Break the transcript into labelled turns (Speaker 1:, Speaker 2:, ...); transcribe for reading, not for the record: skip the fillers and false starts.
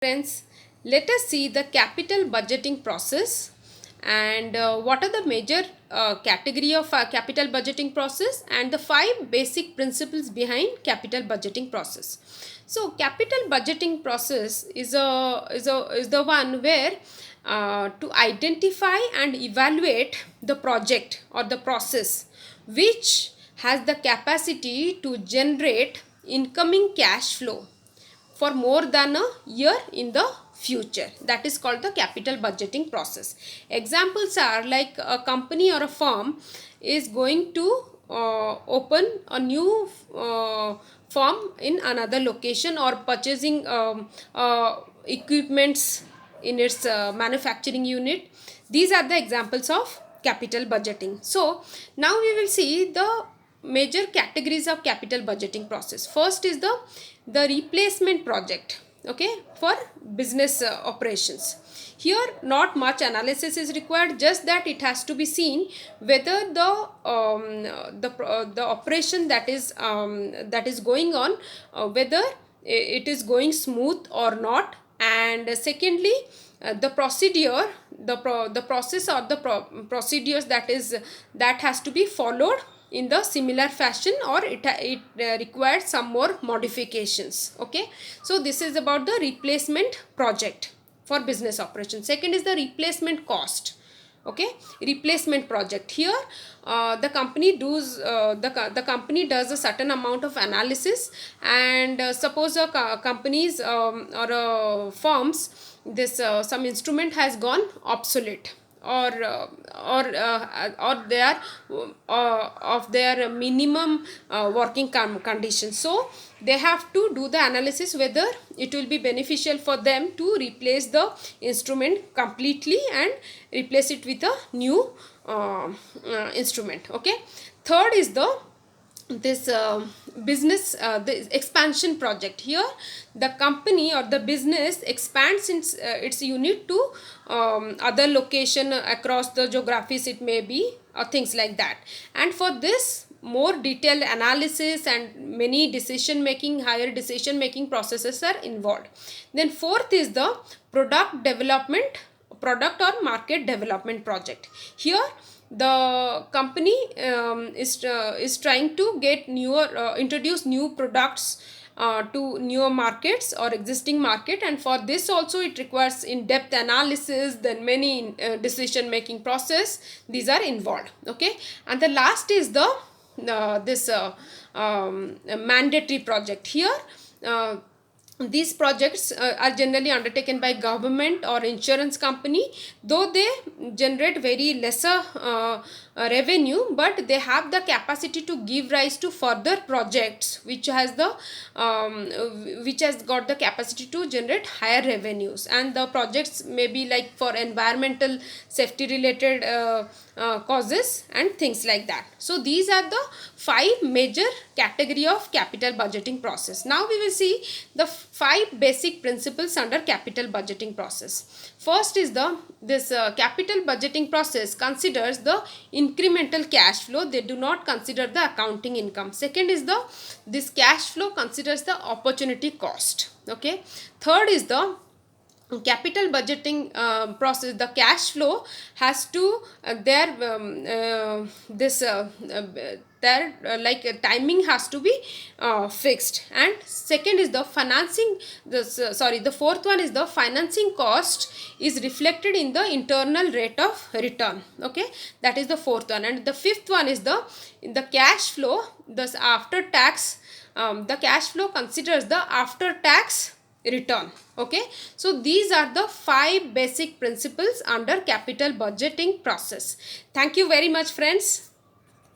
Speaker 1: Friends, let us see the capital budgeting process and what are the major category of capital budgeting process and the five basic principles behind capital budgeting process. So capital budgeting process is the one where to identify and evaluate the project or the process which has the capacity to generate incoming cash flow for more than a year in the future. That is called the capital budgeting process. Examples are like a company or a firm is going to open a new firm in another location or purchasing equipments in its manufacturing unit. These are the examples of capital budgeting. So now we will see the major categories of capital budgeting process. First is the replacement project, okay, for business operations. Here not much analysis is required, just that it has to be seen whether the operation that is going on, whether it is going smooth or not. And secondly, the procedure, the process or the procedures that has to be followed in the similar fashion, or it requires some more modifications. Okay, so this is about the replacement project for business operation. Second is the replacement cost. Okay, replacement project. Here the company does a certain amount of analysis, and suppose companies or firms, this some instrument has gone obsolete, or they are of their minimum working conditions. So they have to do the analysis whether it will be beneficial for them to replace the instrument completely and replace it with a new instrument. Okay, third is this business the expansion project. Here the company or the business expands its unit to other location across the geographies, it may be, or things like that. And for this, more detailed analysis and many higher decision making processes are involved. Then fourth is the product or market development project. Here the company is trying to get introduce new products to newer markets or existing market, and for this also it requires in-depth analysis, then many decision making process, these are involved. Okay, and the last is the mandatory project. Here these projects are generally undertaken by government or insurance company, though they generate very lesser revenue, but they have the capacity to give rise to further projects which has got the capacity to generate higher revenues. And the projects may be like for environmental safety related causes and things like that. So these are the five major category of capital budgeting process. Now we will see the five basic principles under capital budgeting process. First is this capital budgeting process considers the incremental cash flow. They do not consider the accounting income. Second is this cash flow considers the opportunity cost. Okay, third is the capital budgeting process. The cash flow has to timing has to be fixed. And second is the the fourth one is the financing cost is reflected in the internal rate of return. Okay, that is the fourth one. And the fifth one is the cash flow, thus after tax. The cash flow considers the after tax return. Okay, so these are the five basic principles under capital budgeting process. Thank you very much, friends.